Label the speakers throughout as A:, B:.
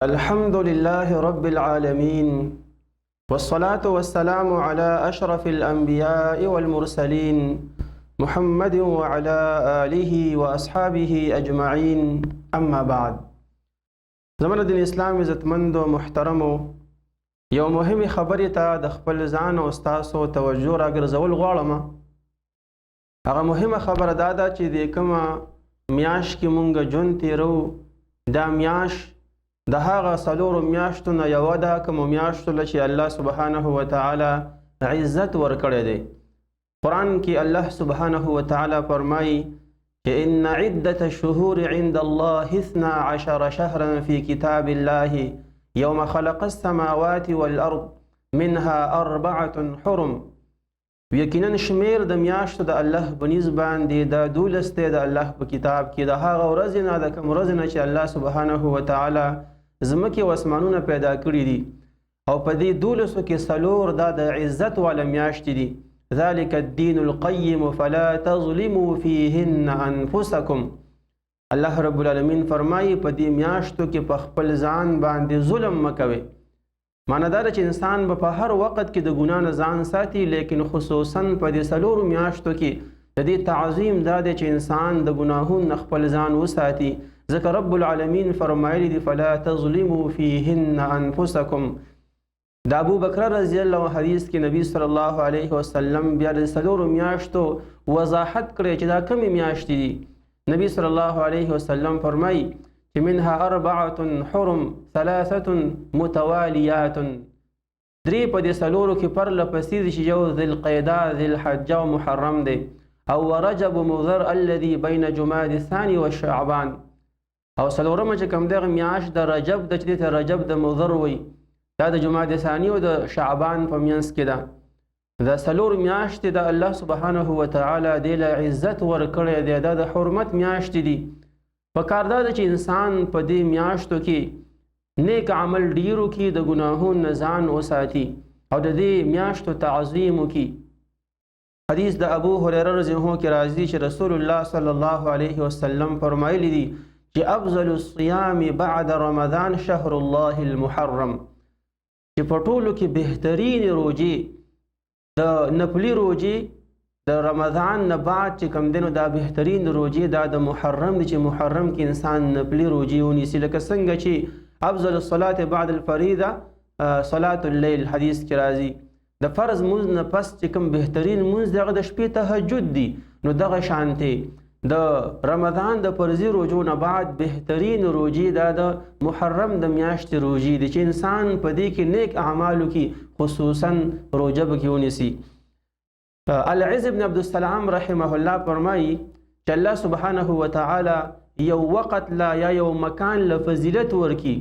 A: الحمد لله رب العالمين والصلاة والسلام على أشرف الأنبياء والمرسلين محمد وعلى آله وأصحابه أجمعين أما بعد. زمن دین اسلام عزتمند و محترمو، یو مهمی خبری ته د خپل ځان او ستاسو توجه راګرځول غواړم. هغه مهمه خبره دا ده چې د کومه میاشت کې مونږ ژوند تیرو، دا میاشت د هغه څلورو میاشتو نه یوه ده، کومو میاشتو له چې الله سبحانه وتعالی عزت ورکړی دی. قرآن کې الله سبحانه وتعالی فرمایي چې ان عدة الشهور عند الله 12 شهرا في كتاب الله يوم خلق السماوات والأرض منها 4 حرم. یقینا شمیر د میاشتو د الله په نسبت باندې دا 12 دی د الله په کتاب کې، د هغه ورځې نه د کوم ورځې نه چې الله سبحانه وتعالی زمکې و اسمانونه پیدا کړي دي، او په دې 12 کې څلور دا د عزت والا میاشتې دي. ذلك الدين القيم فلا تظلموا فيهن انفسكم. الله رب العالمین فرمایي په دې میاشتو کې په خپل ځان باندې ظلم مکوئ. معنی دا ده چې انسان به په هر وخت کې د ګناه نه ځان ساتي، لیکن خصوصا په دې څلورو میاشتو کې د دې تعظیم دا دی چې انسان د ګناهونو نه خپل ځان وساتي. ځکه رب العالمین فرمایلی دی فلا تظلموا فیهن انفسکم. د ابو بکر رضی الله عنه حدیث کې نبی صلی الله علیه وسلم بیا د څلورو میاشتو وضاحت کړی چې دا کومې میاشتې دي. نبی صلی الله علیه وسلم فرمایي چې منها 4 حرم 3 متوالیات. درې په دې څلورو کې پرله پسې دي چې یو ذوالقعده، ذوالحجه او محرم دی، او ورجب مضر الذي بین جماد الثاني والشعبان. او څلورمه چې کوم دغه میاشت د رجب د چې ته رجب د مضر وي، دا د جماد ثانی او د شعبان په منځ کې ده. دا څلور میاشتې د الله سبحانه وتعالی دې له عزت ورکړی دی، دا د حرمت میاشتې دي. پکار دا ده چې انسان په دې میاشتو کې نیک عمل ډیر وکړي، د ګناهونو نه ځان وساتي او د دې میاشتو تعظیم وکړي. حدیث د ابو هریره رضی الله عنه کې راځي چې رسول الله صلی الله علیه وسلم فرمایلی دي چې افضل الصيام بعد رمضان شهر الله المحرم. چې په ټولو کې بهترین روزې د نفلي روزې د رمضان نه بعد چې کوم دی نو دا بهترین روزې دا د محرم دی، چې محرم کې انسان نفلي روزې ونیسي. لکه څنګه چې افضل الصلاة بعد الفریضه صلاة الليل حدیث کې راځي، د فرض مونځ نه پس چې کوم بهترین مونځ دی هغه د شپې تهجد دی. نو دغه شانتې د رمضان د فرضي روزو نه بعد بهترین روزې دا د محرم د میاشتې روزې دي چې انسان په دې کې نیک اعمالو کې خصوصا روزه پکې ونیسي. العز بن عبدالسلام رحمه الله فرمایي چې الله سبحانه وتعالی یو وقت لا یا یو مکان له فضیلت ورکي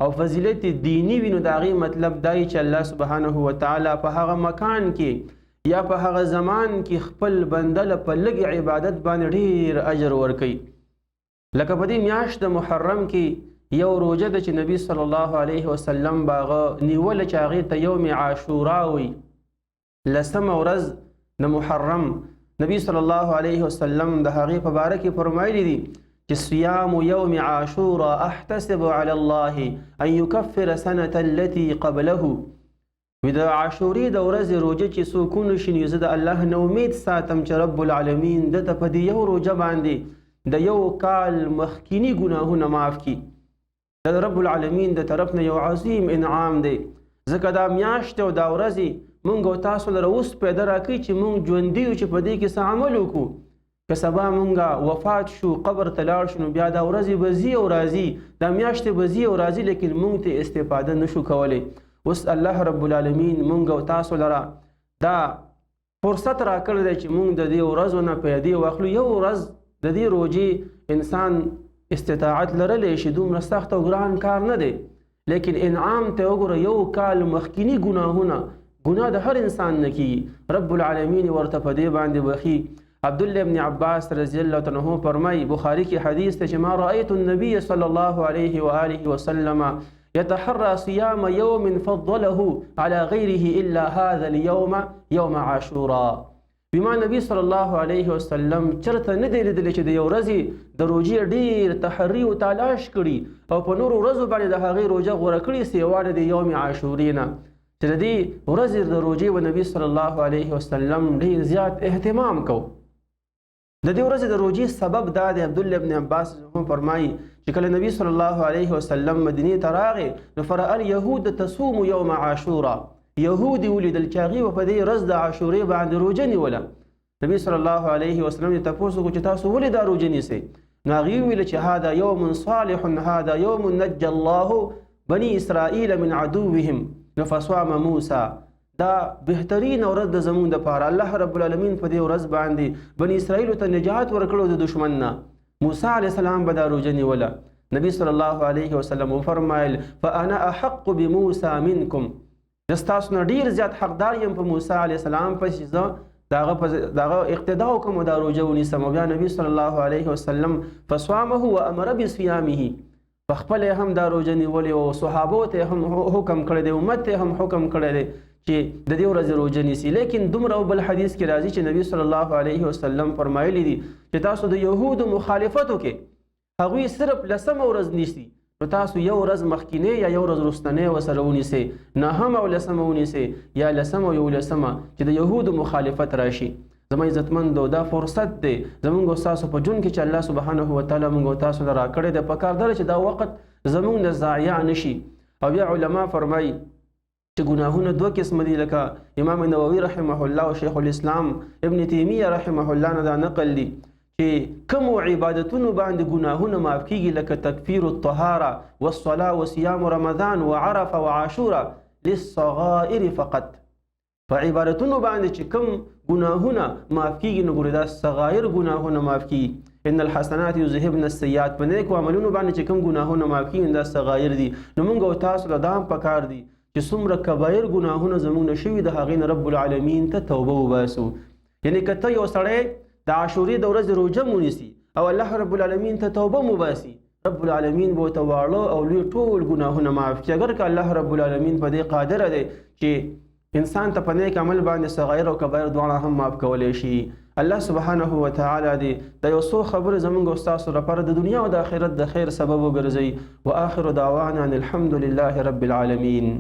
A: او فضیلت دینی وي، نو د هغې مطلب دا چې الله سبحانه وتعالی په هغه مکان کې یا په هغه زمان کې خپل بنده له په لږ عبادت باندې ډېر اجر ورکوي. لکه په دې میاشت د محرم کې یو روژه ده چې نبی صلی الله علیه وسلم به هغه نیوله چې هغې ته یوم عاشورا وي، 10مه ورځ د محرم. نبی صلی الله علیه وسلم د هغې په باره کې فرمایلی دي چې صیام یوم عاشورا احتسب علی الله ان یکفر سنة التي قبله. د عاشورې د ورځې روژه چې څوک ونیسي نو زه د الله نه امید ساتم چې رب العالمین دته په دې یو روژه باندې د یو کال مخکینی ګناهونه معاف کړي. د رب العالمین د طرف نه یو عظیم انعام دی. ځکه دا میاشت او دا ورځې مونږ او تاسو لره اوس پیدا راکوي چې مونږ ژوندي یو چې په دې کې څه عمل وکړو. که سبا مونږ وفات شو، قبر ته لاړ شو، نو بیا دا ورځې به ځي او راځي، دا میاشتې به ځي او راځي، لیکن مونږ ته استفاده نشو کولی. اوس الله رب العالمین مونږ او تاسو لره دا فرصت راکړی دی چې مونږ د دې ورځو نه پیدې واخلو. یو ورځ د دې روژې انسان استطاعت لرلی شي، دومره سخت او ګران کار نه دی، لیکن انعام ته وګوره، یو کال مخکینی ګناه د هر انسان نه کیږي، رب العالمین ورته په دې باندې بخي. عبدالله ابن عباس رضی الله عنه فرمایي، بخاری کې حدیث ته چې ما رأیت النبی صلی الله علیه و آله وسلم يتحرى صيام يوم فضله على غيره إلا هذا اليوم يوم عاشوراء. بما نبی صلی الله علیه وسلم چرته نه دی لیدلی چې د یو ورځې د روژې ډېر تحري او تلاش کړي او په نورو ورځو باندې د هغې روژه غوره کړي سیوا د یوم عاشورې نه، چې د دې ورځې د روژې به نبي صلی الله علیه وسلم ډېر زیات اهتمام کو. د دې ورځې د روژې سبب دا دی، عبدالله ابن عباس هم فرمایي چې کله نبی صلی الله علیه وسلم مدینې ته راغی نو فرأى اليهود تصوم یوم عاشورا، یهودي ولیدل چې هغې په دې ورځ د عاشورې باندې روژه نیوله. نبی صلی الله علیه وسلم یې تپوس وکړو چې تاسو ولې دا روژه نیسئ؟ نو هغې وویل چې هذا یوم صالح، هذا یوم نجى الله بني اسرائیل من عدوهم فصام موسی. دا بهترین ورځ د زمونږ دپاره، الله رب العالمین په دې ورځ باندې بني اسرائیلو ته نجات ورکړو د دشمن نه. موسی علیه السلام به دا روژه نیوله. نبی صلی الله علیه وسلم وفرمایل فانا احق بموسی منکم، زه ستاسو نه ډېر زیات حقدار یم په موسی علیه السلام پسې زه د هغه اقتدا وکړم او دا روژه ونیسم. او بیا نبی صلی الله علیه وسلم فصامه وامر بصیامه، په خپله یې هم دا روژه نیولې او صحابو ته هم حکم کړی دی، امت ته هم حکم کړی دی چې د دې ورځې روژه نیسي. لیکن دومره بل حدیث کې راځي چې نبی صلی الله علیه وسلم فرمایلی دي چې تاسو د یهودو مخالفت وکړئ، هغوی صرف لسمه ورځ نیسي، نو تاسو یو ورځ مخکینی یا یو ورځ وروستنی ورسره ونیسئ، نهم او لسمه ونیسئ یا لسمه او یولسمه چې د یهودو مخالفت راشي. زما عزتمندو دا فرصت دی زمونږ او ستاسو په ژوند کې چې الله سبحانه وتعالی موږ او تاسو له راکړی دی، پکار ده چې دا وخت زمونږ نه ضایع نشي. او بیا علما فرمایي چې ګناهونه دوه قسم دي، لکه امام نووي رحمه الله او شیخ الاسلام ابن تیمیه رحمه الله نه دا نقل دي چې کومو عبادتونو باندې ګناهونه معاف کیږي، لکه تکفیر الطهاره والصلاه وصيام رمضان وعرفه وعاشوره للصغائر فقط. په عبادتونو باندې چې کوم ګناهونه معاف کیږي نو ګورې دا صغایر ګناهونه معاف کیږي. ان الحسنات یذهبن السیئات، په نیکو عملونو باندې چې کوم ګناهونه معاف کیږي دا صغایر دي. نو موږ او تاسو له دا هم پکار دي چې څومره کبایر ګناهونه زموږ نه شوي د هغې نه رب العالمین ته توبه وباسو. یعنې که ته یو سړی د عاشورې د ورځې روژه مونیسي او الله رب العالمین ته توبه مباسي، رب العالمین به ورته واړه او لوی ټول ګناهونه معاف کړي. اگر که الله رب العالمین په دې قادره دی چې انسان ته په نیک عمل باندې صغایر او کبایر دواړه هم معاف کولی شي. الله سبحانه وتعالی دی د یو څو خبرې زموږ او ستاسو لپاره د دنیا او د آخرت د خیر سبب وګرځوي. واخر دعوانا ان الحمد لله رب العالمین.